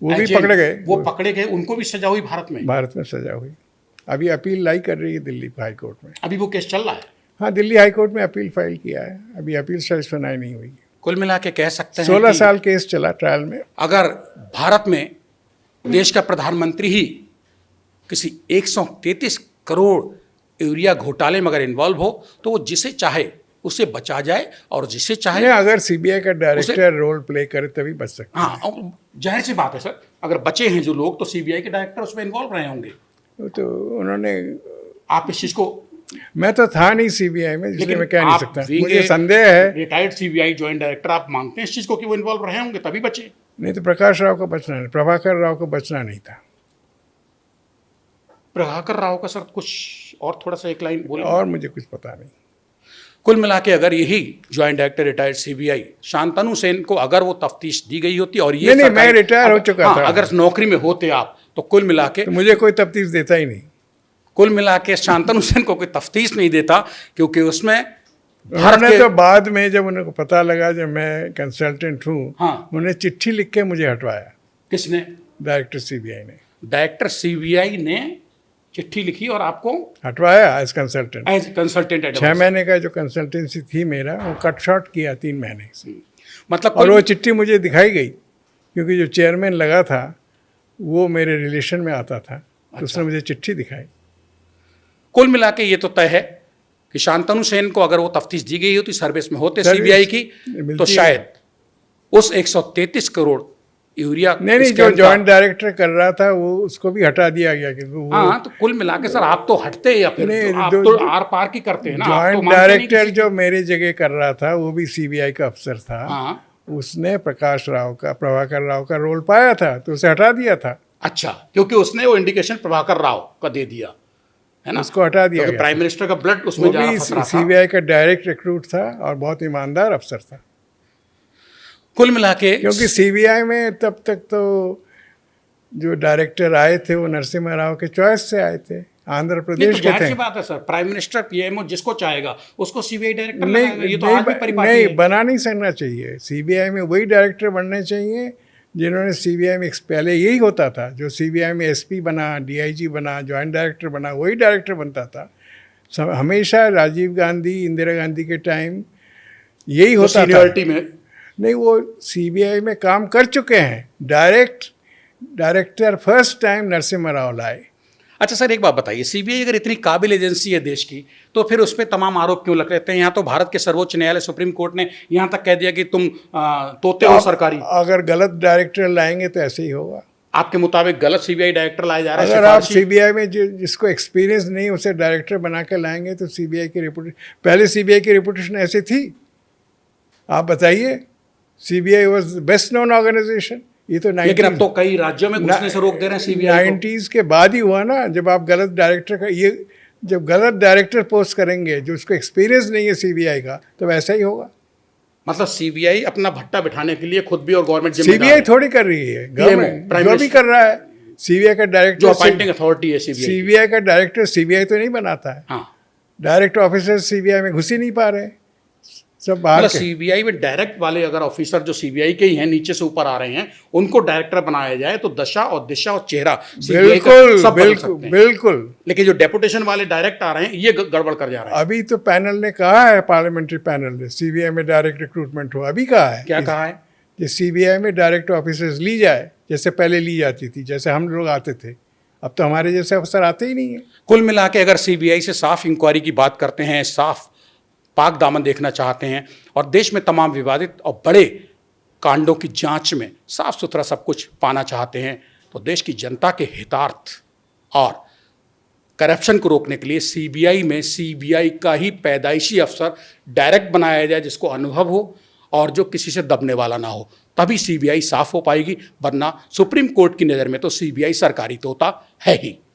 वो भी पकड़े गए। वो पकड़े गए, उनको भी सजा हुई भारत में? भारत में सजा हुई। अभी अपील लाई कर रही है दिल्ली हाई कोर्ट में। अभी वो केस चल रहा है? हाँ, दिल्ली हाई कोर्ट में अपील फाइल किया है, अभी अपील शायद सुनाई नहीं हुई। कुल मिला के कह सकते हैं 16 साल केस चला ट्रायल में। अगर भारत में देश का प्रधानमंत्री ही किसी 133 करोड़ यूरिया घोटाले में अगर इन्वॉल्व हो तो वो जिसे चाहे उसे बचा जाए, और जिसे चाहे अगर सीबीआई का डायरेक्टर रोल प्ले करे तभी बच सकता है। हाँ, जाहिर सी बात है सर, अगर बचे हैं जो लोग तो सीबीआई के डायरेक्टर उसमें इन्वॉल्व रहे होंगे। तो उन्होंने, आप इस चीज को, मैं तो था नहीं सीबीआई में, इसलिए मैं कह नहीं सकता, मुझे संदेह है। रिटायर्ड सीबीआई ज्वाइंट डायरेक्टर, आप मानते हैं इस चीज को कि वो इन्वॉल्व रहे होंगे तभी बचे? नहीं तो प्रकाश राव को बचना नहीं, प्रभाकर राव को बचना नहीं था। प्रभाकर राव का सर कुछ और थोड़ा सा एक लाइन बोले। और मुझे कुछ पता नहीं। कुल मिला के अगर यही joint director retired CBI Shantanu Sen को अगर वो तफ्तीश दी गई होती और ये नहीं, मैं रिटायर हो चुका था। अगर नौकरी में होते आप तो कुल मिला के तो मुझे कोई तफ्तीश देता ही नहीं। कुल मिला के शांतनु सेन को कोई तफ्तीश नहीं देता, क्योंकि उसमें उन्होंने तो बाद में जब उनको पता लगा जब मैं कंसल्टेंट हूँ, हाँ, उन्होंने चिट्ठी लिख के मुझे हटवाया। किसने? डायरेक्टर सीबीआई ने। डायरेक्टर सीबीआई ने चिट्ठी लिखी और आपको हटवाया एज कंसल्टेंट। एज कंसल्टेंट 6 महीने का जो कंसल्टेंसी थी मेरा, वो कट शॉर्ट किया 3 महीने से। मतलब और वो चिट्ठी मुझे दिखाई गई, क्योंकि जो चेयरमैन लगा था वो मेरे रिलेशन में आता था। तो उसने मुझे चिट्ठी दिखाई। कुल मिला के ये तो तय है कि शांतनु सेन को अगर वो तफ्तीश दी गई होती, सर्विस में होते सीबीआई की, तो शायद उस 133 करोड़ यूरिया नहीं, जो जॉइंट डायरेक्टर कर रहा था वो उसको भी हटा दिया गया, क्योंकि हाँ, तो कुल मिला के सर आप तो हटते या फिर तो आप तो आर पार की करते हैं ना। जॉइंट डायरेक्टर जो मेरी जगह कर रहा था वो भी सीबीआई का अफसर था। हाँ, उसने प्रकाश राव का, प्रभाकर राव का रोल पाया था तो उसे हटा दिया था। अच्छा, क्योंकि उसने वो इंडिकेशन प्रभाकर राव का दे दिया है ना, उसको हटा दिया गया। प्राइम मिनिस्टर का ब्लड उसमें जा रहा था। सीबीआई का डायरेक्ट रिक्रूट था और बहुत ईमानदार अफसर था। कुल मिला के क्योंकि सीबीआई में तब तक तो जो डायरेक्टर आए थे वो नरसिम्हा राव के चॉइस से आए थे, आंध्र प्रदेश के थे। बात है सर, प्राइम मिनिस्टर पीएमओ जिसको चाहेगा उसको सीबीआई डायरेक्टर नहीं बना नहीं सकना चाहिए। सीबीआई में वही डायरेक्टर बनने चाहिए जिन्होंने सीबीआई में, पहले यही होता था, जो सीबीआई में एसपी बना, डीआईजी बना, ज्वाइंट डायरेक्टर बना, वही डायरेक्टर बनता था। हमेशा राजीव गांधी, इंदिरा गांधी के टाइम यही होता था। सीनियरिटी में नहीं, वो सीबीआई में काम कर चुके हैं। Director first time Narasimha Rao लाए। अच्छा सर, एक बात बताइए, सीबीआई अगर इतनी काबिल एजेंसी है देश की, तो फिर उस पर तमाम आरोप क्यों लग रहते हैं? यहाँ तो भारत के सर्वोच्च न्यायालय सुप्रीम कोर्ट ने यहाँ तक कह दिया कि तुम तोते हो सरकारी। अगर गलत डायरेक्टर लाएंगे तो ऐसे ही होगा। आपके मुताबिक गलत सीबीआई डायरेक्टर लाए जा रहे हैं? अगर आप सीबीआई में जिसको एक्सपीरियंस नहीं उसे डायरेक्टर बना के लाएंगे तो सीबीआई की रेपुटेशन, पहले सीबीआई की रेपुटेशन ऐसी थी? आप बताइए। CBI was best known organisation. ये तो लेकिन अब तो कई राज्यों में घुसने से रोक दे रहे हैं सीबीआई को। 90s के बाद ही हुआ ना, जब आप गलत डायरेक्टर का, ये जब गलत डायरेक्टर पोस्ट करेंगे जो उसको एक्सपीरियंस नहीं है सीबीआई का, तो वैसा ही होगा। मतलब सीबीआई अपना भट्टा बिठाने के लिए खुद भी और गवर्नमेंट जिम्मेदार है। सीबीआई थोड़ी कर रही है, गवर्नमेंट जो भी कर रहा है। सीबीआई का डायरेक्टर, जो अपॉइंटिंग अथॉरिटी है सीबीआई का डायरेक्टर सीबीआई तो नहीं बनाता है। हाँ, डायरेक्ट ऑफिसर सीबीआई में घुस ही नहीं पा रहे, सब बाहर। मतलब सीबीआई में डायरेक्ट वाले अगर ऑफिसर जो सीबीआई के ही हैं, नीचे से ऊपर आ रहे हैं, उनको डायरेक्टर बनाया जाए तो दशा और दिशा और चेहरा बिल्कुल। लेकिन जो डेपुटेशन वाले डायरेक्ट आ रहे हैं ये गड़बड़ कर जा रहे हैं। अभी तो पैनल ने कहा है, पार्लियामेंट्री पैनल ने, सीबीआई में डायरेक्ट रिक्रूटमेंट हो। अभी कहा है। क्या कहा है? कि सीबीआई में डायरेक्ट ऑफिसर्स ली जाए, जैसे पहले ली जाती थी, जैसे हम लोग आते थे। अब तो हमारे जैसे अफसर आते ही नहीं है। कुल मिला के अगर सीबीआई से साफ इंक्वायरी की बात करते हैं, साफ पाक दामन देखना चाहते हैं और देश में तमाम विवादित और बड़े कांडों की जांच में साफ सुथरा सब कुछ पाना चाहते हैं, तो देश की जनता के हितार्थ और करप्शन को रोकने के लिए सीबीआई में सीबीआई का ही पैदाइशी अफसर डायरेक्ट बनाया जाए, जिसको अनुभव हो और जो किसी से दबने वाला ना हो, तभी सीबीआई साफ हो पाएगी। वरना सुप्रीम कोर्ट की नज़र में तो सीबीआई सरकारी तोता है ही।